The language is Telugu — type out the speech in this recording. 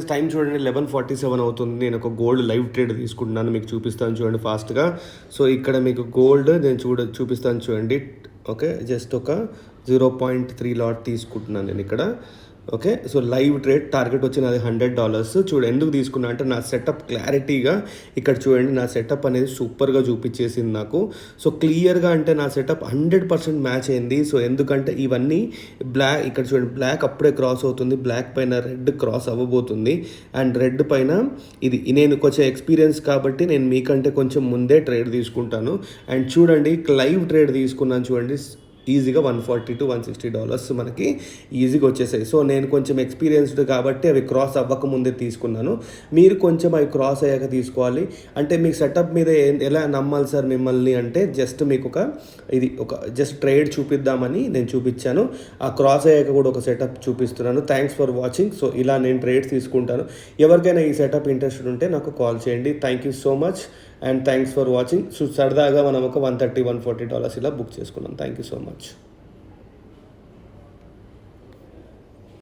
టైం చూడండి 11:47 అవుతుంది. నేను ఒక గోల్డ్ లైవ్ ట్రేడ్ తీసుకుంటున్నాను. మీకు చూపిస్తాను చూడండి ఫాస్ట్‌గా. సో, ఇక్కడ మీకు గోల్డ్ నేను చూపిస్తాను చూడండి. ఓకే. జస్ట్ ఒక 0.3 లాట్ తీసుకుంటున్నాను నేను ఇక్కడ. Okay. So, live trade target వచ్చి నాది $100. చూడు ఎందుకు తీసుకున్నా అంటే నా సెటప్ క్లారిటీగా ఇక్కడ చూడండి. నా సెటప్ అనేది సూపర్‌గా చూపించేసింది నాకు. సో, క్లియర్‌గా అంటే నా సెటప్ 100% మ్యాచ్ అయింది. సో, ఎందుకంటే ఇవన్నీ ఇక్కడ చూడండి బ్లాక్ అప్పుడే క్రాస్ అవుతుంది. బ్లాక్ పైన రెడ్ క్రాస్ అవ్వబోతుంది. అండ్ రెడ్ పైన ఇది నేను కొంచెం ఎక్స్పీరియన్స్ కాబట్టి నేను మీకంటే కొంచెం ముందే ట్రేడ్ తీసుకుంటాను. అండ్ చూడండి లైవ్ ట్రేడ్ తీసుకున్నాను చూడండి. ఈజీగా $140 to $160 మనకి ఈజీగా వచ్చేసాయి. సో, నేను కొంచెం ఎక్స్పీరియన్స్డ్ కాబట్టి అవి క్రాస్ అవ్వకముందే తీసుకున్నాను. మీరు కొంచెం అవి క్రాస్ అయ్యాక తీసుకోవాలి. అంటే మీకు సెటప్ మీద ఎలా నమ్మాలి సార్ మిమ్మల్ని అంటే జస్ట్ మీకు జస్ట్ ట్రేడ్ చూపిద్దామని నేను చూపించాను. ఆ క్రాస్ అయ్యాక కూడా ఒక సెటప్ చూపిస్తున్నాను. Thanks for watching. సో, ఇలా నేను ట్రేడ్స్ తీసుకుంటాను. ఎవరికైనా ఈ సెటప్ ఇంట్రెస్టెడ్ ఉంటే నాకు కాల్ చేయండి. Thank you so much and thanks for watching. So, సరదాగా మనం ఒక $130 $140 ఇలా బుక్ చేసుకున్నాం. Thank you so much.